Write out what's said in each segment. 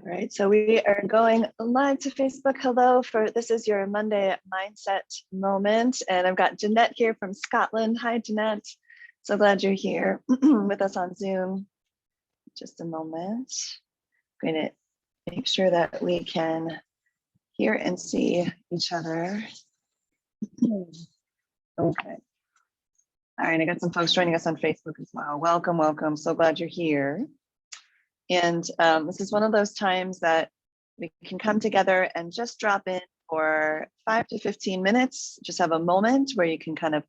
All right, so we are going live to Facebook. Hello, this is your Monday mindset moment. And I've got Jeanette here from Scotland. Hi, Jeanette. So glad you're here with us on Zoom. Just a moment. I'm going to make sure that we can hear and see each other. Okay. All right, I got some folks joining us on Facebook as well. Welcome, welcome. So glad you're here. And this is one of those times that we can come together and just drop in for 5 to 15 minutes, just have a moment where you can kind of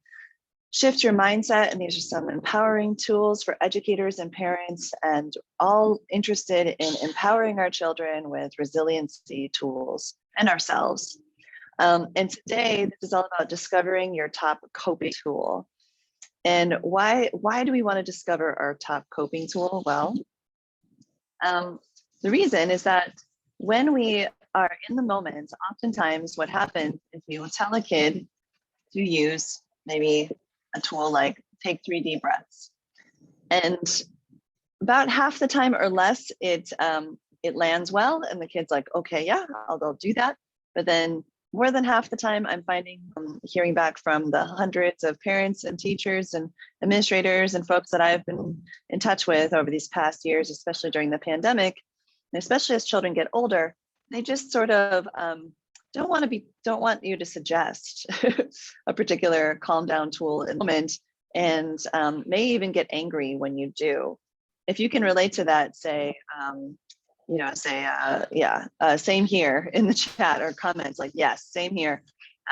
shift your mindset. And these are some empowering tools for educators and parents, and all interested in empowering our children with resiliency tools and ourselves. And today, this is all about discovering your top coping tool. And why do we want to discover our top coping tool? Well, the reason is that when we are in the moment, oftentimes what happens is we will tell a kid to use maybe a tool like take 3 deep breaths. And about half the time or less, it lands well, and the kid's like, okay, yeah, I'll go do that. But then more than half the time, I'm hearing back from the hundreds of parents and teachers and administrators and folks that I've been in touch with over these past years, especially during the pandemic, and especially as children get older, they just sort of don't want you to suggest a particular calm down tool in the moment, and may even get angry when you do. If you can relate to that, say, same here in the chat or comments, like, yes, same here.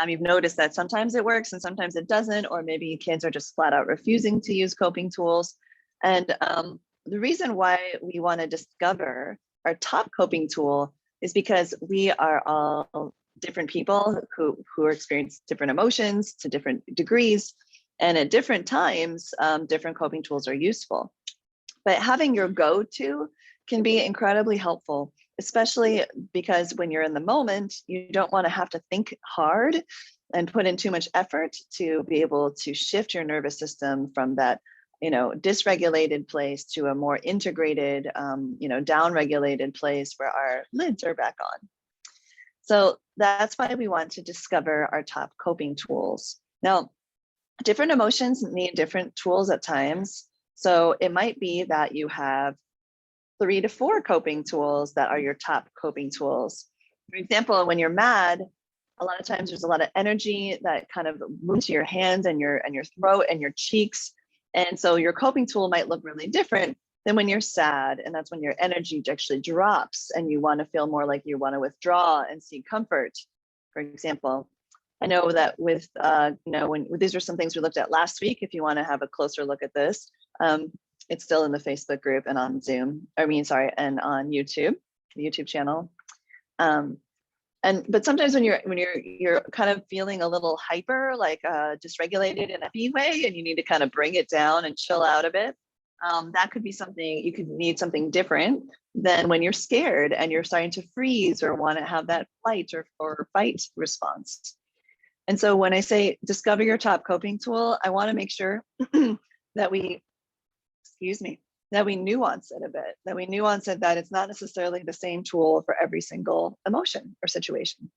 You've noticed that sometimes it works and sometimes it doesn't, or maybe kids are just flat out refusing to use coping tools. And the reason why we want to discover our top coping tool is because we are all different people who experience different emotions to different degrees. And at different times, different coping tools are useful. But having your go-to can be incredibly helpful, especially because when you're in the moment, you don't want to have to think hard and put in too much effort to be able to shift your nervous system from that, dysregulated place to a more integrated, downregulated place where our lids are back on. So that's why we want to discover our top coping tools. Now, different emotions need different tools at times. So it might be that you have 3 to 4 coping tools that are your top coping tools. For example, when you're mad, a lot of times there's a lot of energy that kind of moves to your hands and your throat and your cheeks. And so your coping tool might look really different than when you're sad. And that's when your energy actually drops and you want to feel more like you want to withdraw and seek comfort, for example. I know that with, when these are some things we looked at last week. If you want to have a closer look at this, it's still in the Facebook group and on Zoom, and on YouTube, the YouTube channel. But sometimes when you're kind of feeling a little hyper, like dysregulated in a happy way, and you need to kind of bring it down and chill out a bit, that could be something, you could need something different than when you're scared and you're starting to freeze or want to have that flight or fight response. And so when I say discover your top coping tool, I want to make sure that we nuance it a bit, that it's not necessarily the same tool for every single emotion or situation.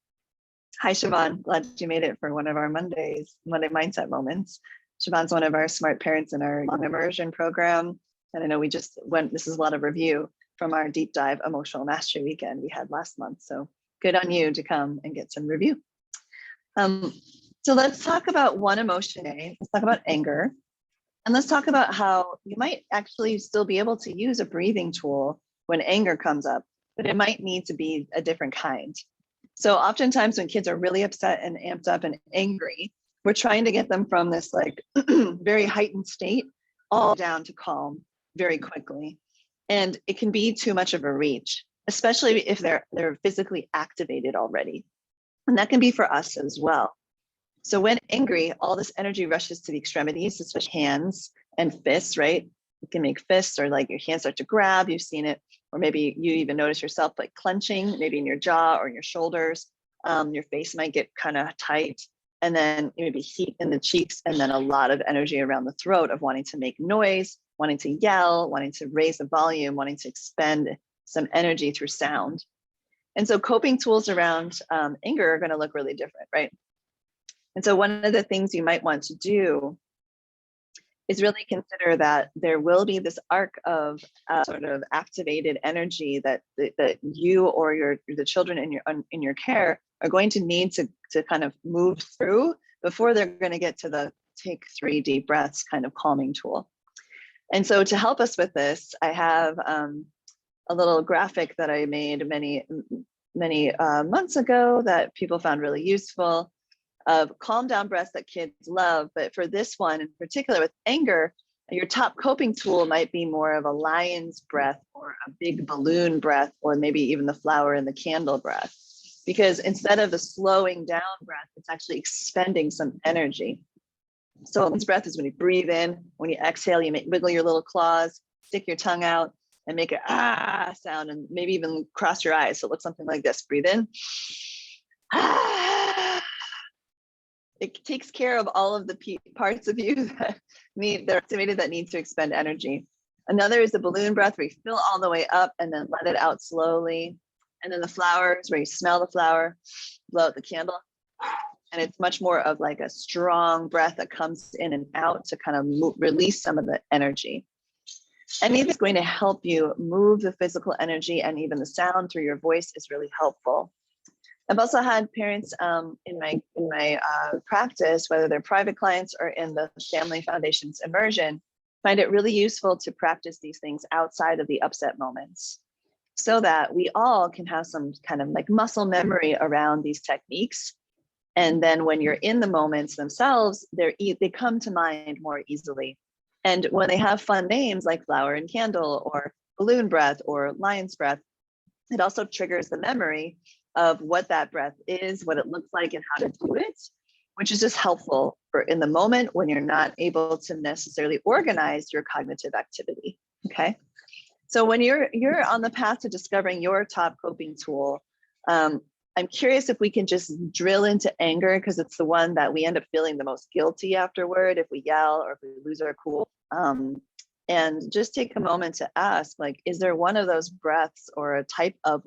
Hi, Siobhan, glad you made it for one of our Monday mindset moments. Siobhan's one of our smart parents in our Young Immersion program. And I know we just this is a lot of review from our deep dive emotional mastery weekend we had last month. So good on you to come and get some review. So let's talk about one emotion today. Let's talk about anger. And let's talk about how you might actually still be able to use a breathing tool when anger comes up, but it might need to be a different kind. So oftentimes when kids are really upset and amped up and angry, we're trying to get them from this like very heightened state all down to calm very quickly. And it can be too much of a reach, especially if they're physically activated already. And that can be for us as well. So when angry, all this energy rushes to the extremities, especially hands and fists, right? You can make fists or like your hands start to grab, you've seen it, or maybe you even notice yourself like clenching, maybe in your jaw or in your shoulders. Your face might get kind of tight, and then maybe heat in the cheeks, and then a lot of energy around the throat of wanting to make noise, wanting to yell, wanting to raise the volume, wanting to expend some energy through sound. And so coping tools around anger are going to look really different, right? And so one of the things you might want to do is really consider that there will be this arc of sort of activated energy that you or the children in your care are going to need to kind of move through before they're going to get to the take 3 deep breaths kind of calming tool. And so to help us with this, I have a little graphic that I made many months ago that people found really useful, of calm down breaths that kids love. But for this one in particular with anger, your top coping tool might be more of a lion's breath or a big balloon breath, or maybe even the flower and the candle breath. Because instead of the slowing down breath, it's actually expending some energy. So lion's breath is when you breathe in, when you exhale, you wiggle your little claws, stick your tongue out and make an ah sound, and maybe even cross your eyes. So it looks something like this. Breathe in. Ah. It takes care of all of the parts of you they're activated, that need to expend energy. Another is the balloon breath, where you fill all the way up and then let it out slowly. And then the flowers, where you smell the flower, blow out the candle. And it's much more of like a strong breath that comes in and out to kind of release some of the energy. Any of it's going to help you move the physical energy, and even the sound through your voice is really helpful. I've also had parents in my practice, whether they're private clients or in the Family Foundation's immersion, find it really useful to practice these things outside of the upset moments, so that we all can have some kind of like muscle memory around these techniques. And then when you're in the moments themselves, they come to mind more easily. And when they have fun names like flower and candle or balloon breath or lion's breath, it also triggers the memory of what that breath is, what it looks like, and how to do it, which is just helpful for in the moment when you're not able to necessarily organize your cognitive activity. Okay. So when you're on the path to discovering your top coping tool, I'm curious if we can just drill into anger, because it's the one that we end up feeling the most guilty afterward if we yell or if we lose our cool. And just take a moment to ask, like, is there one of those breaths or a type of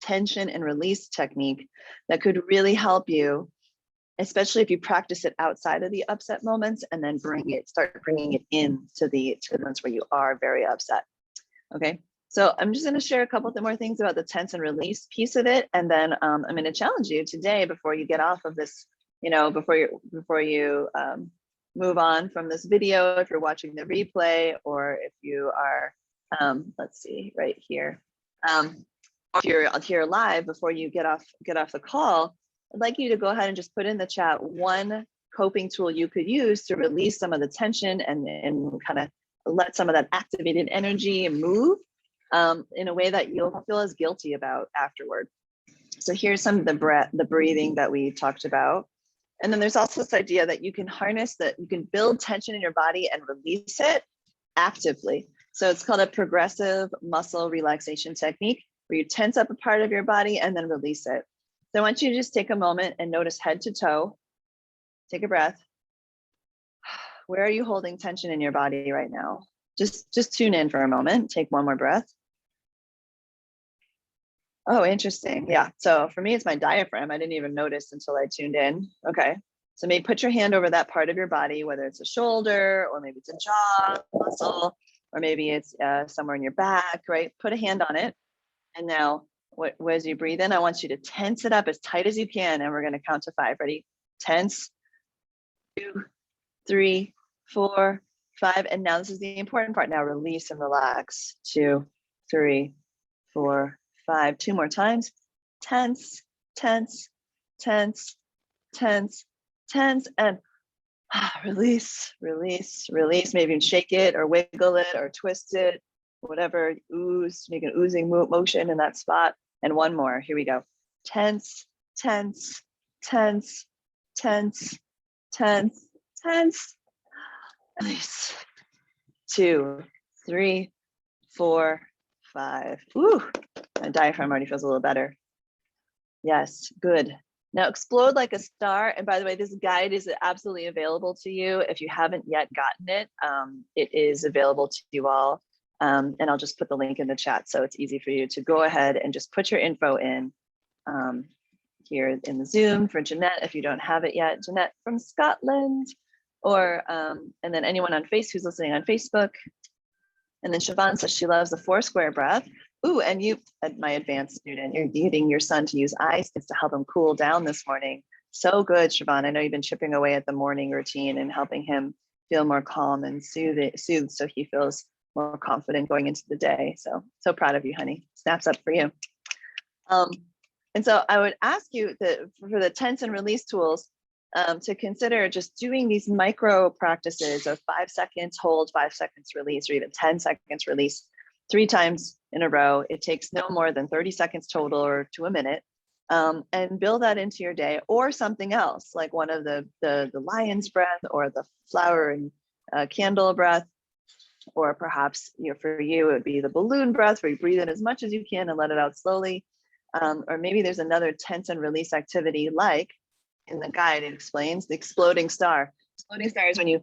tension and release technique that could really help you, especially if you practice it outside of the upset moments, and then start bringing it into the moments where you are very upset. Okay, so I'm just going to share a couple of more things about the tense and release piece of it, and then I'm going to challenge you today before you get off of this, before you move on from this video, if you're watching the replay, or if you are, let's see, right here. If you're here live, before you get off the call, I'd like you to go ahead and just put in the chat one coping tool you could use to release some of the tension and kind of let some of that activated energy move in a way that you'll feel as guilty about afterward. So here's some of the breathing that we talked about. And then there's also this idea that you can harness that, you can build tension in your body and release it actively. So it's called a progressive muscle relaxation technique, where you tense up a part of your body and then release it. So I want you to just take a moment and notice head to toe. Take a breath. Where are you holding tension in your body right now? Just tune in for a moment. Take one more breath. Oh, interesting. Yeah. So for me, it's my diaphragm. I didn't even notice until I tuned in. Okay. So maybe put your hand over that part of your body, whether it's a shoulder, or maybe it's a jaw muscle, or maybe it's somewhere in your back, right? Put a hand on it. And now, as you breathe in, I want you to tense it up as tight as you can. And we're going to count to 5. Ready? Tense. 2, 3, 4, 5. And now this is the important part. Now release and relax. 2, 3, 4, 5. 2 more times. Tense, tense, tense, tense, tense, and release, release, release. Maybe even shake it or wiggle it or twist it. Whatever, ooze, make an oozing motion in that spot. And one more, here we go. Tense, tense, tense, tense, tense, tense. Release. 2, 3, 4, 5. Ooh, my diaphragm already feels a little better. Yes, good. Now explode like a star. And by the way, this guide is absolutely available to you. If you haven't yet gotten it, it is available to you all. And I'll just put the link in the chat so it's easy for you to go ahead and just put your info in here in the Zoom for Jeanette, if you don't have it yet, Jeanette from Scotland, or and then anyone on who's listening on Facebook. And then Siobhan says she loves the 4 square breath. Ooh, and you, my advanced student, you're getting your son to use ice to help him cool down this morning. So good, Siobhan. I know you've been chipping away at the morning routine and helping him feel more calm and soothed so he feels more confident going into the day. So proud of you, honey. Snaps up for you. And so I would ask you for the tense and release tools to consider just doing these micro practices of 5 seconds hold, 5 seconds release, or even 10 seconds release 3 times in a row. It takes no more than 30 seconds total or to a minute. And build that into your day, or something else like one of the lion's breath or the flower and candle breath, or perhaps for you it would be the balloon breath where you breathe in as much as you can and let it out slowly. Or maybe there's another tense and release activity, like in the guide it explains the exploding star. Exploding star is when you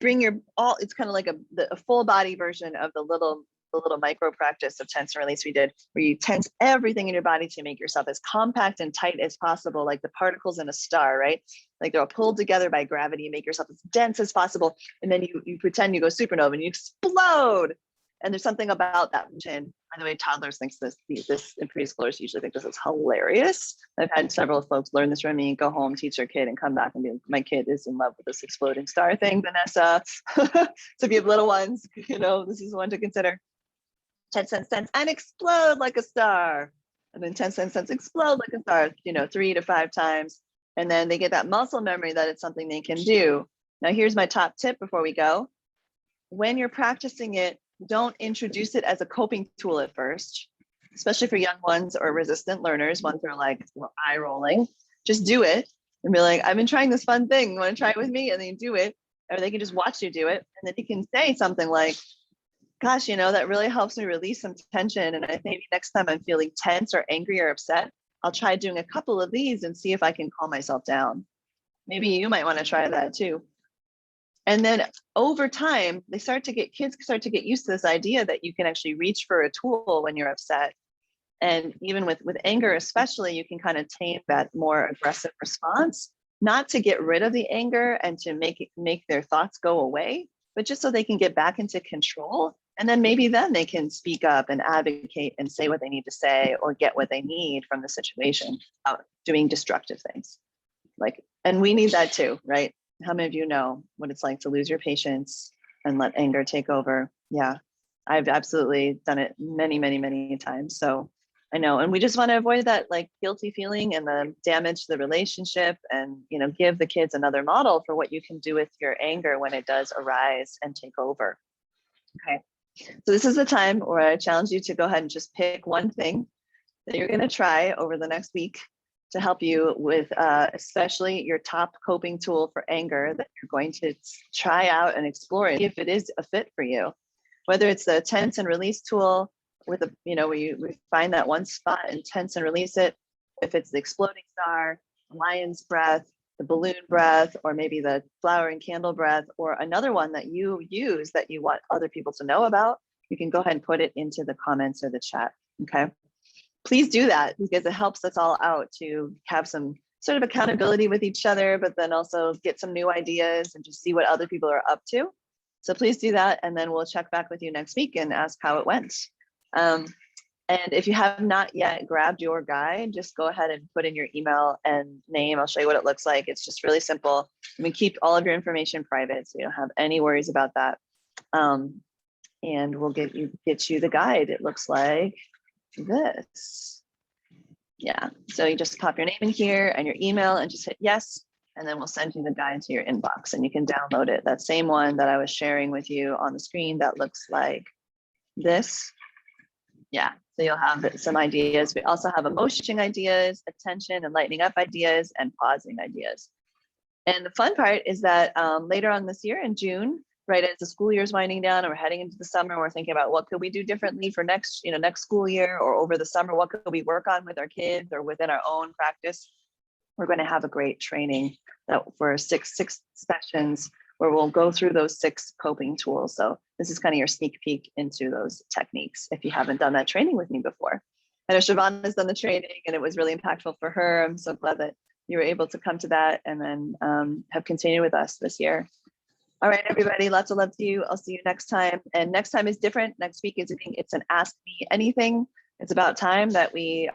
bring it's kind of like a full body version of the little micro practice of tense and release we did, where you tense everything in your body to make yourself as compact and tight as possible, like the particles in a star, right? Like they're all pulled together by gravity. You make yourself as dense as possible, and then you pretend you go supernova and you explode. And there's something about that. And by the way, toddlers think this and preschoolers usually think this is hilarious. I've had several folks learn this from me, go home, teach their kid, and come back and be like, my kid is in love with this exploding star thing, Vanessa. So if you have little ones, this is one to consider. 10 cents, and explode like a star. And then 10 cents, explode like a star, 3 to 5 times. And then they get that muscle memory that it's something they can do. Now, here's my top tip before we go. When you're practicing it, don't introduce it as a coping tool at first, especially for young ones or resistant learners, ones that are like eye rolling. Just do it and be like, I've been trying this fun thing. You want to try it with me? And then you do it, or they can just watch you do it. And then you can say something like, gosh, that really helps me release some tension. And I think maybe next time I'm feeling tense or angry or upset, I'll try doing a couple of these and see if I can calm myself down. Maybe you might want to try that too. And then over time, kids start to get used to this idea that you can actually reach for a tool when you're upset. And even with anger, especially, you can kind of tame that more aggressive response, not to get rid of the anger and to make their thoughts go away, but just so they can get back into control. And then maybe then they can speak up and advocate and say what they need to say or get what they need from the situation without doing destructive things. And we need that too, right? How many of you know what it's like to lose your patience and let anger take over? Yeah, I've absolutely done it many, many, many times. So I know, and we just want to avoid that guilty feeling and the damage to the relationship, and give the kids another model for what you can do with your anger when it does arise and take over. Okay. So this is the time where I challenge you to go ahead and just pick one thing that you're going to try over the next week to help you with especially your top coping tool for anger that you're going to try out and explore and see if it is a fit for you. Whether it's the tense and release tool with where you find that one spot and tense and release it, if it's the exploding star, lion's breath, the balloon breath, or maybe the flower and candle breath, or another one that you use that you want other people to know about, you can go ahead and put it into the comments or the chat. Okay. Please do that, because it helps us all out to have some sort of accountability with each other, but then also get some new ideas and just see what other people are up to. So please do that. And then we'll check back with you next week and ask how it went. And if you have not yet grabbed your guide, just go ahead and put in your email and name. I'll show you what it looks like. It's just really simple. We keep all of your information private, so you don't have any worries about that. And we'll get you the guide. It looks like this. Yeah, so you just pop your name in here and your email and just hit yes, and then we'll send you the guide to your inbox, and you can download it. That same one that I was sharing with you on the screen that looks like this. Yeah, so you'll have some ideas. We also have emotion ideas, attention and lightening up ideas, and pausing ideas. And the fun part is that later on this year in June, right as the school year is winding down and we're heading into the summer, we're thinking about what could we do differently for next school year or over the summer. What could we work on with our kids or within our own practice? We're going to have a great training that for six sessions where we'll go through those 6 coping tools. So this is kind of your sneak peek into those techniques if you haven't done that training with me before. I know Siobhan has done the training and it was really impactful for her. I'm so glad that you were able to come to that and then have continued with us this year. All right, everybody, lots of love to you. I'll see you next time. And next time is different. Next week it's an Ask Me Anything. It's about time that we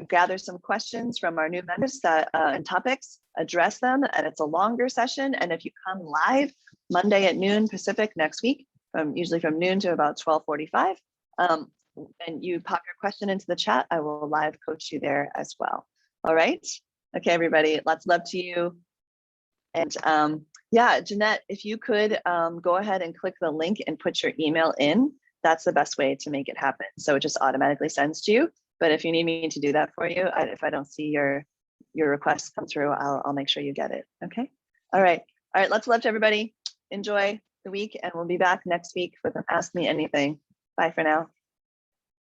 gather some questions from our new members that, and topics, address them, and it's a longer session. And if you come live Monday at noon Pacific next week, usually from noon to about 12:45, and you pop your question into the chat, I will live coach you there as well. All right. Okay, everybody, lots of love to you. And yeah, Jeanette, if you could go ahead and click the link and put your email in, that's the best way to make it happen. So it just automatically sends to you. But if you need me to do that for you, if I don't see your request come through, I'll make sure you get it. Okay. All right. All right. Lots of love to everybody. Enjoy the week, and we'll be back next week with an Ask Me Anything. Bye for now.